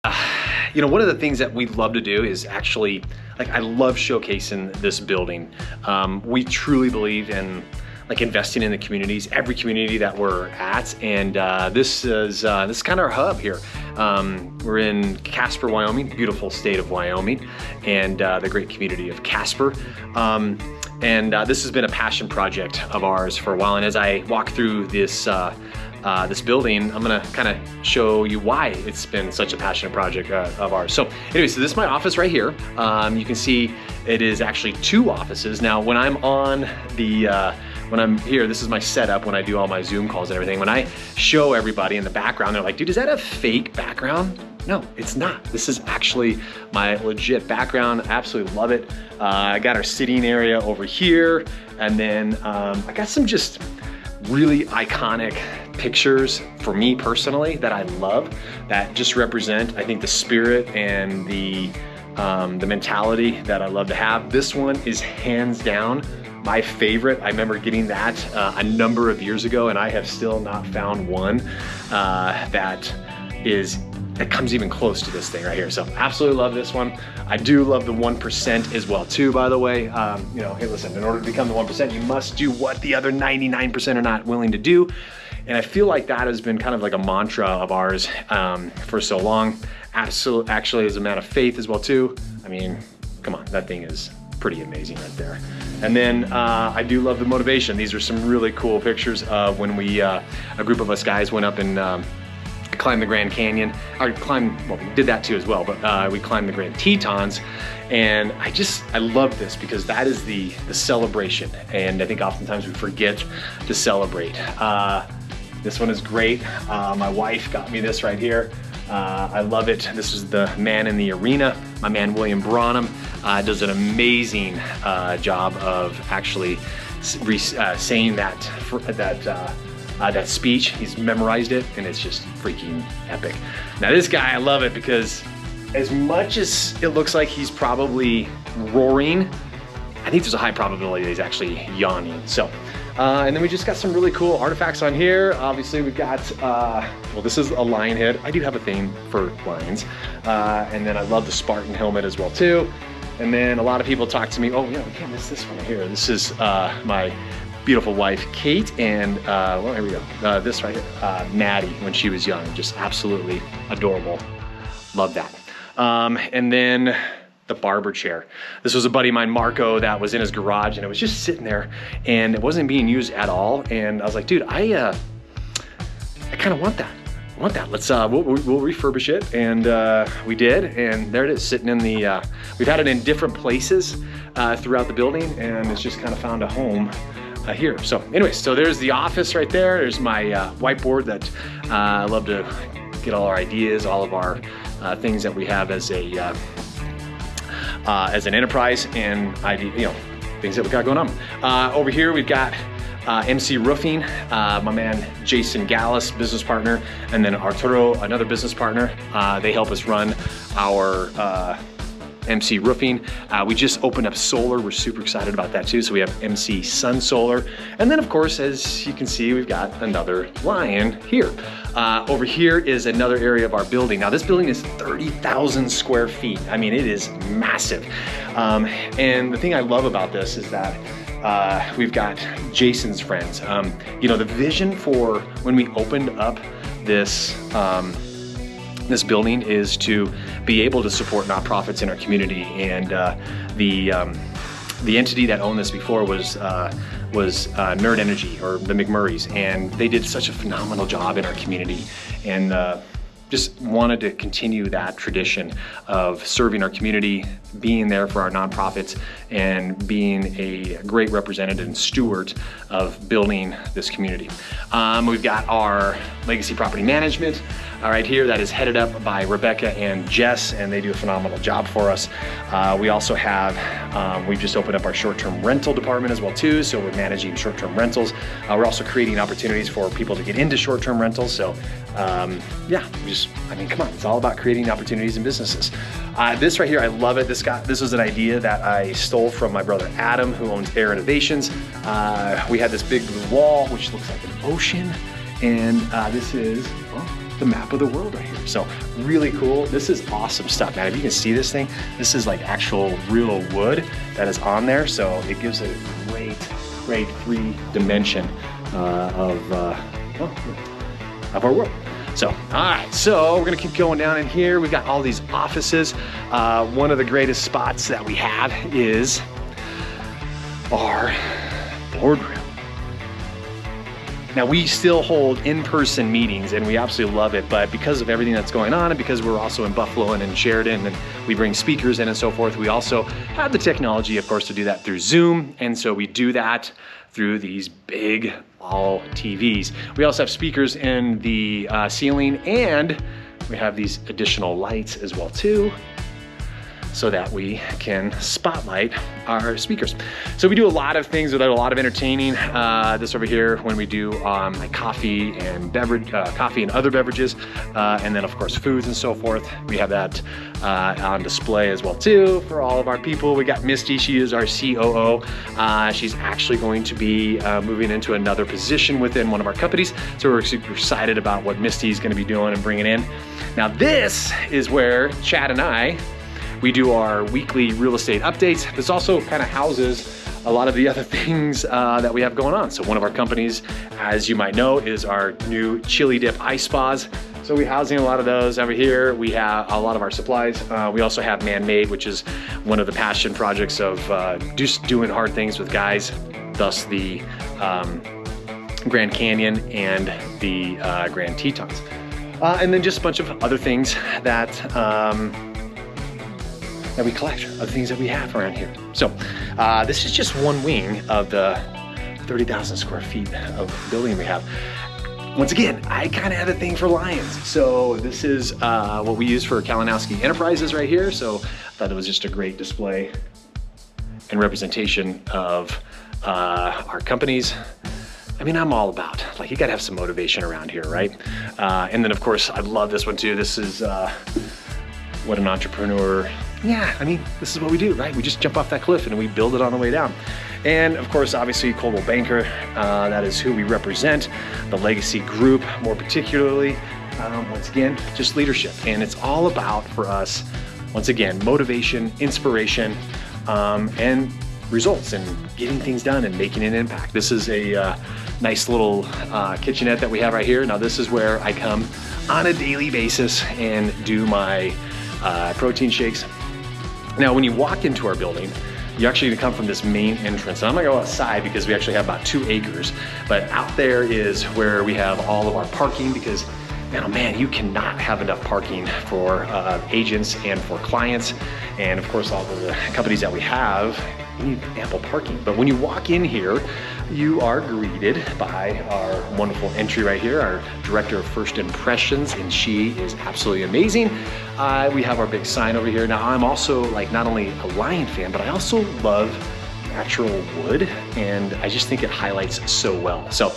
One of the things that we love to do is actually, I love showcasing this building. We truly believe in investing in the communities, every community that we're at, and this is kind of our hub here. We're in Casper, Wyoming, beautiful state of Wyoming, and the great community of Casper. This has been a passion project of ours for a while, and as I walk through this building, I'm gonna kind of show you why it's been such a passionate project of ours. So anyway, so this is my office right here. You can see it is actually 2 offices. Now, when I'm on when I'm here, this is my setup when I do all my Zoom calls and everything. When I show everybody in the background, they're like, dude, is that a fake background? No, it's not. This is actually my legit background. I absolutely love it. I got our sitting area over here, and then I got some just really iconic pictures for me personally that I love, that just represent, I think, the spirit and the mentality that I love to have. This one is hands down my favorite. I remember getting that a number of years ago, and I have still not found one that comes even close to this thing right here. So absolutely love this one. I do love the 1% as well too, by the way. Hey, listen, in order to become the 1%, you must do what the other 99% are not willing to do. And I feel like that has been kind of like a mantra of ours for so long. Actually, as a man of faith as well too. I mean, come on, that thing is pretty amazing right there. And then I do love the motivation. These are some really cool pictures of when we, a group of us guys went up and climbed the Grand Canyon. We did that too as well, but we climbed the Grand Tetons. And I love this because that is the celebration. And I think oftentimes we forget to celebrate. This one is great. My wife got me this right here. I love it. This is the man in the arena. My man, William Branham, does an amazing job of actually saying that speech. He's memorized it, and it's just freaking epic. Now this guy, I love it because as much as it looks like he's probably roaring, I think there's a high probability that he's actually yawning. So, and then we just got some really cool artifacts on here. Obviously we've got, this is a lion head. I do have a thing for lions. And then I love the Spartan helmet as well too. And then a lot of people talk to me, oh yeah, we can't miss this one right here. This is my beautiful wife, Kate, and here we go. This right here, Maddie, when she was young, just absolutely adorable. Love that. And then the barber chair. This was a buddy of mine, Marco, that was in his garage, and it was just sitting there, and it wasn't being used at all. And I was like, dude, I kind of want that. Let's we'll refurbish it, and we did, and there it is, sitting in the. We've had it in different places throughout the building, and it's just kind of found a home here. So anyways, so there's the office right there. There's my whiteboard that I love to get all our ideas, all of our things that we have as an enterprise, and things that we got going on. Over here we've got MC Roofing, my man Jason Gallus, business partner, and then Arturo, another business partner. They help us run our MC Roofing. We just opened up solar. We're super excited about that too. So we have MC Sun Solar. And then of course, as you can see, we've got another lion here. Over here is another area of our building. Now this building is 30,000 square feet. I mean, it is massive. And the thing I love about this is that we've got Jason's friends. The vision for when we opened up this this building is to be able to support nonprofits in our community, and the entity that owned this before was Nerd Energy, or the McMurrays, and they did such a phenomenal job in our community, and just wanted to continue that tradition of serving our community, being there for our nonprofits, and being a great representative and steward of building this community. We've got our legacy property management right here that is headed up by Rebecca and Jess, and they do a phenomenal job for us. We also have, we've just opened up our short-term rental department as well too, so we're managing short-term rentals. We're also creating opportunities for people to get into short-term rentals, so yeah, come on, it's all about creating opportunities in businesses. This right here, I love it. This was an idea that I stole from my brother Adam, who owns Air Innovations. We had this big blue wall, which looks like an ocean, and this is, well, the map of the world right here. So really cool. This is awesome stuff, man. If you can see this thing, this is like actual real wood that is on there. So it gives it a great 3D of our world. So, all right, so we're gonna keep going down in here. We've got all these offices. One of the greatest spots that we have is our boardroom. Now, we still hold in-person meetings and we absolutely love it, but because of everything that's going on and because we're also in Buffalo and in Sheridan and we bring speakers in and so forth, we also have the technology, of course, to do that through Zoom. And so we do that through these big all TVs. We also have speakers in the ceiling, and we have these additional lights as well too, so that we can spotlight our speakers. So we do a lot of things with a lot of entertaining. This over here, when we do like coffee and other beverages, and then of course foods and so forth. We have that on display as well too for all of our people. We got Misty, she is our COO. She's actually going to be moving into another position within one of our companies. So we're super excited about what Misty's gonna be doing and bringing in. Now this is where Chad and I, we do our weekly real estate updates. This also kind of houses a lot of the other things that we have going on. So one of our companies, as you might know, is our new chili dip ice spas. So we're housing a lot of those over here. We have a lot of our supplies. We also have Man-Made, which is one of the passion projects of just doing hard things with guys, thus the Grand Canyon and the Grand Tetons. And then just a bunch of other things that we collect, other things that we have around here. So this is just one wing of the 30,000 square feet of building we have. Once again, I kind of have a thing for lions. So this is what we use for Kalinowski Entrerprises right here. So I thought it was just a great display and representation of our companies. I mean, I'm all about, like, you gotta have some motivation around here, right? And then of course, I love this one too. This is what an entrepreneur, yeah, I mean, this is what we do, right? We just jump off that cliff and we build it on the way down. And of course, obviously, Coldwell Banker, that is who we represent, the Legacy Group more particularly. Once again, just leadership. And it's all about, for us, once again, motivation, inspiration, and results and getting things done and making an impact. This is a nice little kitchenette that we have right here. Now this is where I come on a daily basis and do my protein shakes. Now when you walk into our building, you're actually gonna come from this main entrance. And I'm gonna go outside because we actually have about 2 acres, but out there is where we have all of our parking, because man, oh man, you cannot have enough parking for agents and for clients. And of course, all of the companies that we have, you need ample parking. But when you walk in here, you are greeted by our wonderful entry right here, our director of first impressions, and she is absolutely amazing. We have our big sign over here. Now I'm also like not only a lion fan, but I also love natural wood, and I just think it highlights so well. So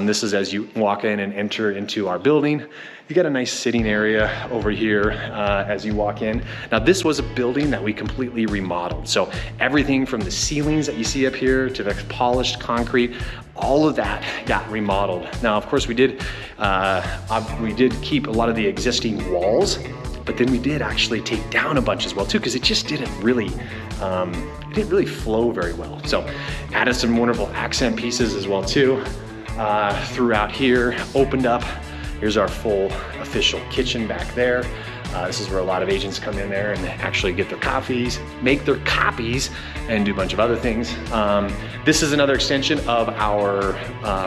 this is as you walk in and enter into our building. You got a nice sitting area over here as you walk in. Now this was a building that we completely remodeled. So everything from the ceilings that you see up here to the polished concrete, all of that got remodeled. Now of course we did keep a lot of the existing walls, but then we did actually take down a bunch as well too, because it just didn't really flow very well. So added some wonderful accent pieces as well too. Throughout here, opened up. Here's our full official kitchen back there. This is where a lot of agents come in there and actually get their coffees, make their copies, and do a bunch of other things. This is another extension of our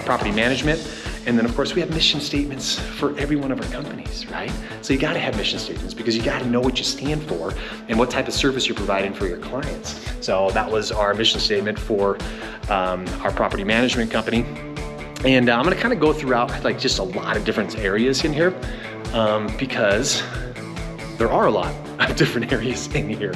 property management. And then of course we have mission statements for every one of our companies, right? So you gotta have mission statements because you gotta know what you stand for and what type of service you're providing for your clients. So that was our mission statement for our property management company. And I'm gonna kind of go throughout like just a lot of different areas in here because there are a lot of different areas in here.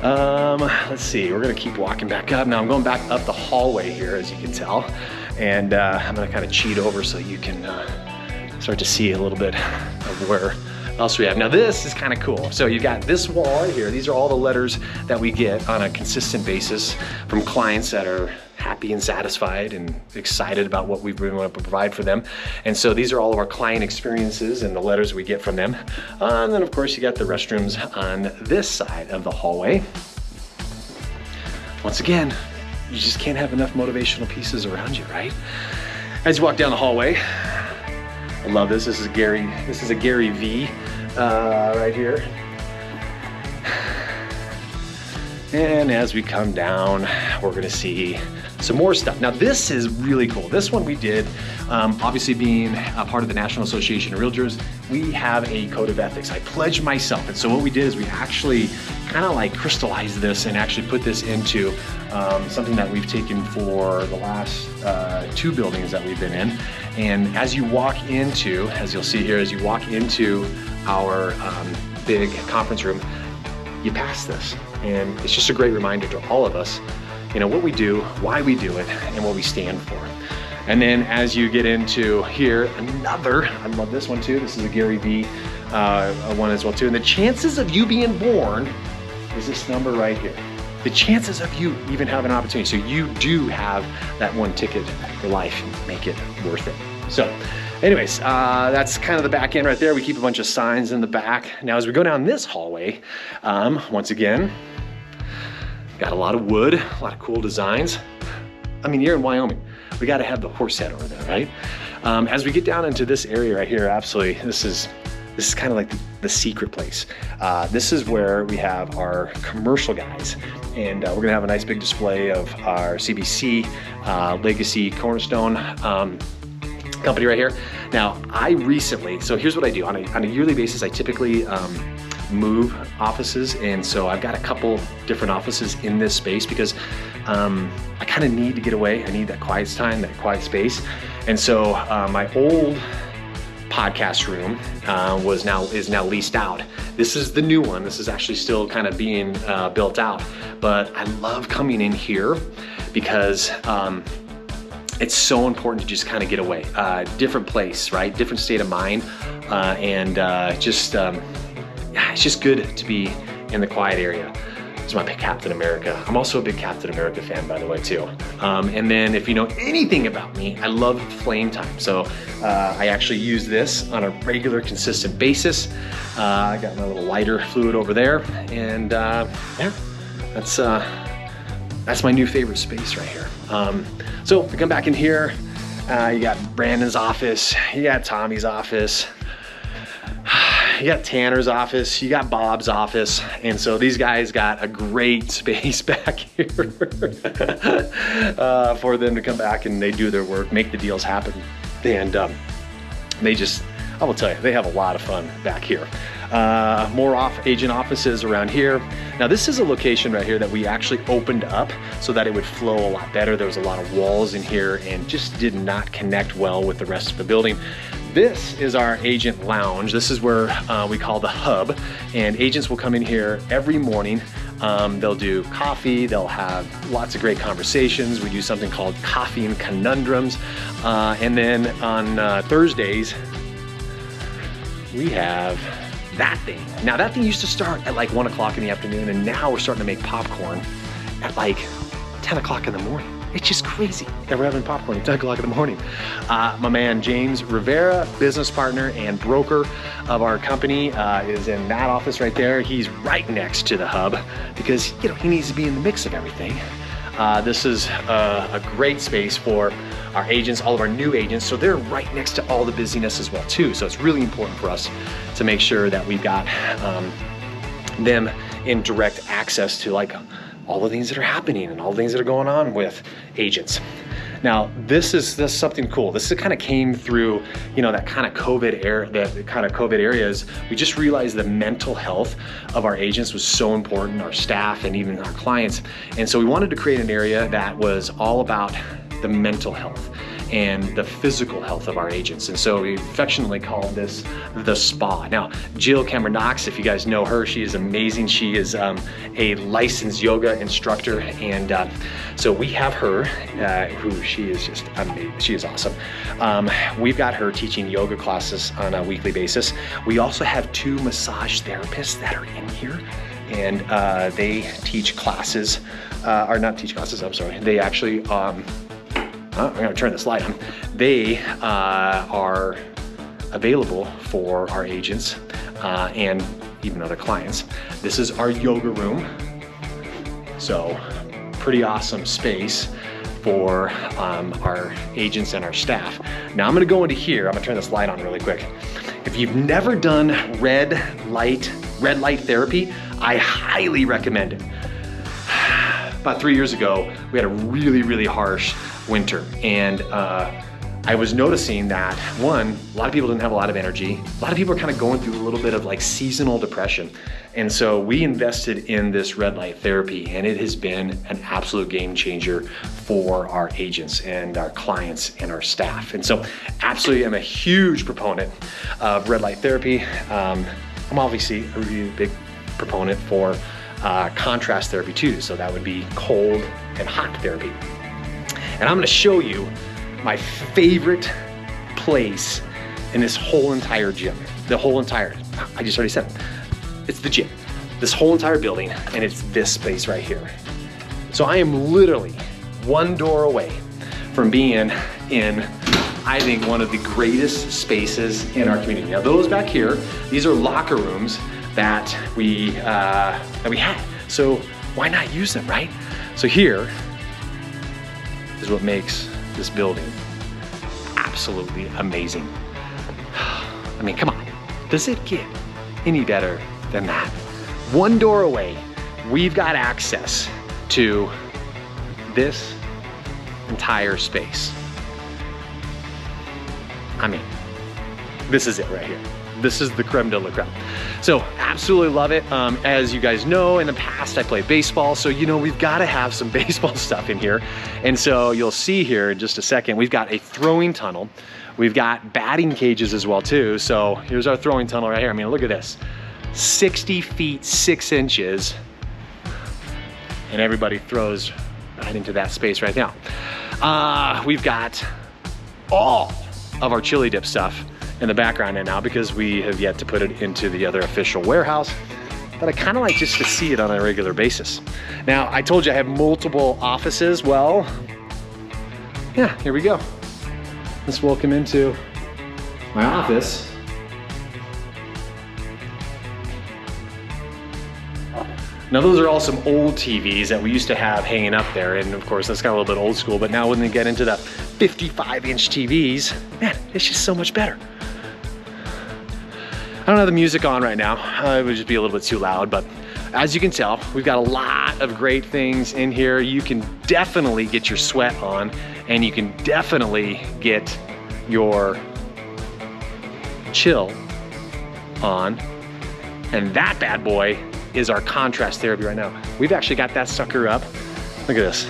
Let's see, we're gonna keep walking back up. Now I'm going back up the hallway here, as you can tell. And I'm gonna kind of cheat over so you can start to see a little bit of where else we have. Now this is kind of cool. So you've got this wall right here. These are all the letters that we get on a consistent basis from clients that are happy and satisfied and excited about what we really want to provide for them. And so these are all of our client experiences and the letters we get from them. And then of course you got the restrooms on this side of the hallway. Once again, you just can't have enough motivational pieces around you, right? As you walk down the hallway, I love this. This is a Gary V right here. And as we come down, we're gonna see some more stuff. Now this is really cool. This one we did, obviously being a part of the National Association of Realtors, we have a code of ethics. I pledged myself. And so what we did is we actually kind of like crystallized this and actually put this into something that we've taken for the last 2 buildings that we've been in. And as you walk into, as you'll see here, as you walk into our big conference room, you pass this. And it's just a great reminder to all of us, you know, what we do, why we do it, and what we stand for. And then as you get into here, another, I love this one too. This is a Gary V one as well too. And the chances of you being born is this number right here. The chances of you even having an opportunity. So you do have that one ticket for life. Make it worth it. So anyways, that's kind of the back end right there. We keep a bunch of signs in the back. Now, as we go down this hallway, once again, got a lot of wood, a lot of cool designs. I mean, you're in Wyoming. We got to have the horse head over there, right? As we get down into this area right here, absolutely, this is kind of like the secret place. This is where we have our commercial guys, and we're gonna have a nice big display of our CBC Legacy Cornerstone company right here. Now, I recently, so here's what I do. On a yearly basis, I typically move offices, and so I've got a couple different offices in this space because I kind of need to get away. I need that quiet time, that quiet space. And so my old podcast room is now leased out. This is the new one. This is actually still kind of being built out, but I love coming in here because it's so important to just kind of get away. Different place, right? Different state of mind, and it's just good to be in the quiet area. It's my big Captain America. I'm also a big Captain America fan, by the way, too. And then if you know anything about me, I love flame time. So I actually use this on a regular, consistent basis. I got my little lighter fluid over there, and yeah, that's my new favorite space right here. So we come back in here, you got Brandon's office, you got Tommy's office, you got Tanner's office, you got Bob's office, and so these guys got a great space back here for them to come back and they do their work, make the deals happen, and I will tell you, they have a lot of fun back here. More agent offices around here. Now this is a location right here that we actually opened up so that it would flow a lot better. There was a lot of walls in here and just did not connect well with the rest of the building. This is our agent lounge. This is where we call the hub, and agents will come in here every morning. They'll do coffee, they'll have lots of great conversations. We do something called coffee and conundrums. And then on Thursdays, we have that thing. Now that thing used to start at like 1 o'clock in the afternoon, and now we're starting to make popcorn at like 10 o'clock in the morning. It's just crazy that we're having popcorn at 10 o'clock in the morning. My man James Rivera, business partner and broker of our company, is in that office right there. He's right next to the hub because he needs to be in the mix of everything. This is a great space for our agents, all of our new agents, so they're right next to all the busyness as well too. So it's really important for us to make sure that we've got them in direct access to like all the things that are happening and all the things that are going on with agents. Now, this is something cool. This kind of came through, that kind of COVID areas. We just realized the mental health of our agents was so important, our staff and even our clients. And so we wanted to create an area that was all about the mental health and the physical health of our agents. And so we affectionately call this the spa. Now, Jill Cameron-Knox, if you guys know her, she is amazing. She is a licensed yoga instructor. And so we have her, who she is just amazing. She is awesome. We've got her teaching yoga classes on a weekly basis. We also have 2 massage therapists that are in here and they teach classes, or not teach classes, I'm sorry. They actually, I'm gonna turn the slide on. They are available for our agents and even other clients. This is our yoga room. So pretty awesome space for our agents and our staff. Now I'm gonna go into here. I'm gonna turn this light on really quick. If you've never done red light therapy, I highly recommend it. About 3 years ago, we had a really harsh winter, and I was noticing that, one, a lot of people didn't have a lot of energy. A lot of people are kind of going through a little bit of like seasonal depression. And so we invested in this red light therapy, and it has been an absolute game changer for our agents and our clients and our staff. And so absolutely, I'm a huge proponent of red light therapy. I'm obviously a really big proponent for contrast therapy too. So that would be cold and hot therapy. And I'm gonna show you my favorite place in this whole entire gym. I just already said it. It's the gym. This whole entire building, and it's this space right here. So I am literally one door away from being in, I think, one of the greatest spaces in our community. Now those back here, these are locker rooms that we had. So why not use them, right? So here is what makes this building absolutely amazing. I mean, come on, does it get any better than that? One door away, we've got access to this entire space. I mean, this is it right here. This is the creme de la creme. So absolutely love it. As you guys know, in the past I played baseball, so you know we've got to have some baseball stuff in here. And so you'll see here in just a second, we've got a throwing tunnel. We've got batting cages as well too. So here's our throwing tunnel right here. I mean, look at this, 60 feet 6 inches, and everybody throws right into that space right now. We've got all of our chili dip stuff in the background right now because we have yet to put it into the other official warehouse, but I kind of like just to see it on a regular basis. Now, I told you I have multiple offices. Well, yeah, here we go. Let's welcome into my office. Now those are all some old TVs that we used to have hanging up there, and of course that's got a little bit old school, but now when they get into the 55-inch TVs, man, it's just so much better. I don't have the music on right now. It would just be a little bit too loud, but as you can tell, we've got a lot of great things in here. You can definitely get your sweat on, and you can definitely get your chill on, and that bad boy is our contrast therapy right now. We've actually got that sucker up. Look at this.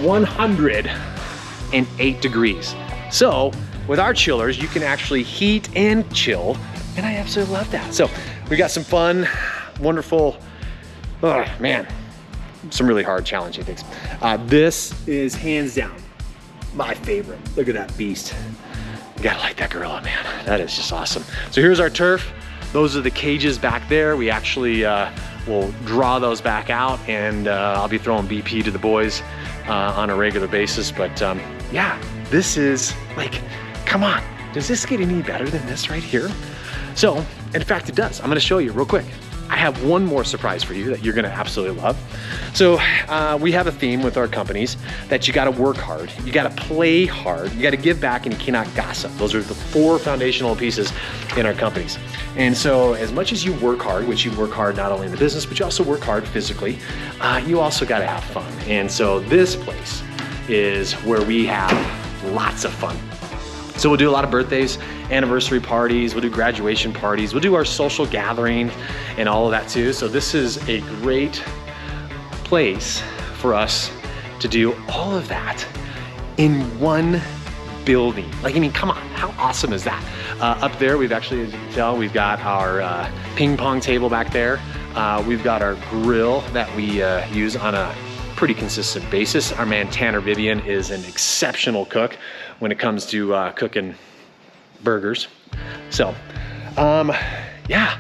108 degrees. So with our chillers, you can actually heat and chill, and I absolutely love that. So we got some fun, wonderful, oh man, some really hard, challenging things. This is hands down my favorite. Look at that beast. You gotta like that gorilla, man. That is just awesome. So here's our turf. Those are the cages back there. We actually will draw those back out, and I'll be throwing BP to the boys on a regular basis. But yeah, this is like, come on, does this get any better than this right here? So, in fact, it does. I'm gonna show you real quick. I have one more surprise for you that you're gonna absolutely love. So we have a theme with our companies that you gotta work hard, you gotta play hard, you gotta give back, and you cannot gossip. Those are the 4 foundational pieces in our companies. And so as much as you work hard, which you work hard not only in the business, but you also work hard physically, you also gotta have fun. And so this place is where we have lots of fun. So we'll do a lot of birthdays, anniversary parties, we'll do graduation parties, we'll do our social gathering and all of that too. So this is a great place for us to do all of that in one building. Like, I mean, come on, how awesome is that? Up there, we've actually, as you can tell, we've got our ping pong table back there. We've got our grill that we use on a pretty consistent basis. Our man Tanner Vivian is an exceptional cook when it comes to cooking burgers. So Yeah,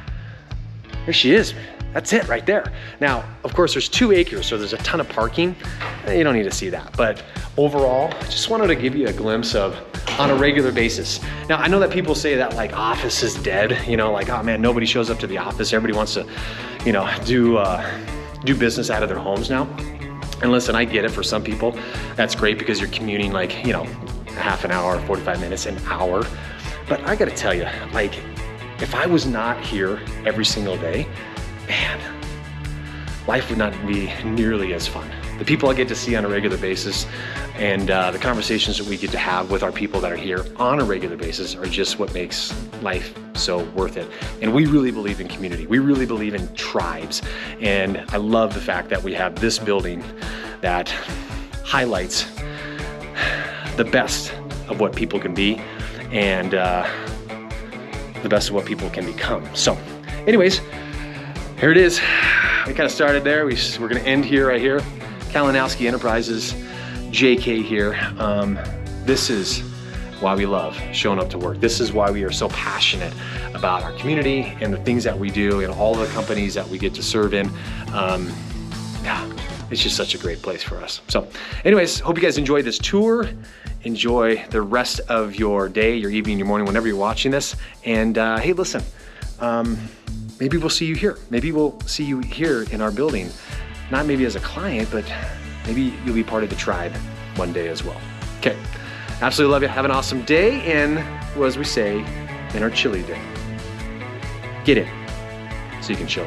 there she is. That's it right there. Now, of course, there's 2 acres, so there's a ton of parking. You don't need to see that. But overall, I just wanted to give you a glimpse of on a regular basis. Now, I know that people say that like office is dead, you know, like, oh man, nobody shows up to the office. Everybody wants to, you know, do business out of their homes now. And listen, I get it. For some people, that's great because you're commuting like, you know, half an hour, 45 minutes, an hour. But I gotta tell you, like, if I was not here every single day, man, life would not be nearly as fun. The people I get to see on a regular basis and the conversations that we get to have with our people that are here on a regular basis are just what makes life so worth it. And we really believe in community. We really believe in tribes. And I love the fact that we have this building that highlights the best of what people can be and the best of what people can become. So anyways, here it is. We kind of started there. We're gonna end here, right here. Kalinowski Enterprises, JK here. This is why we love showing up to work. This is why we are so passionate about our community and the things that we do and all the companies that we get to serve in. Yeah, it's just such a great place for us. So anyways, hope you guys enjoyed this tour. Enjoy the rest of your day, your evening, your morning, whenever you're watching this. And hey, listen, maybe we'll see you here. Maybe we'll see you here in our building. Not maybe as a client, but maybe you'll be part of the tribe one day as well. Okay, absolutely love you. Have an awesome day. And as we say in our chili day, get in so you can chill.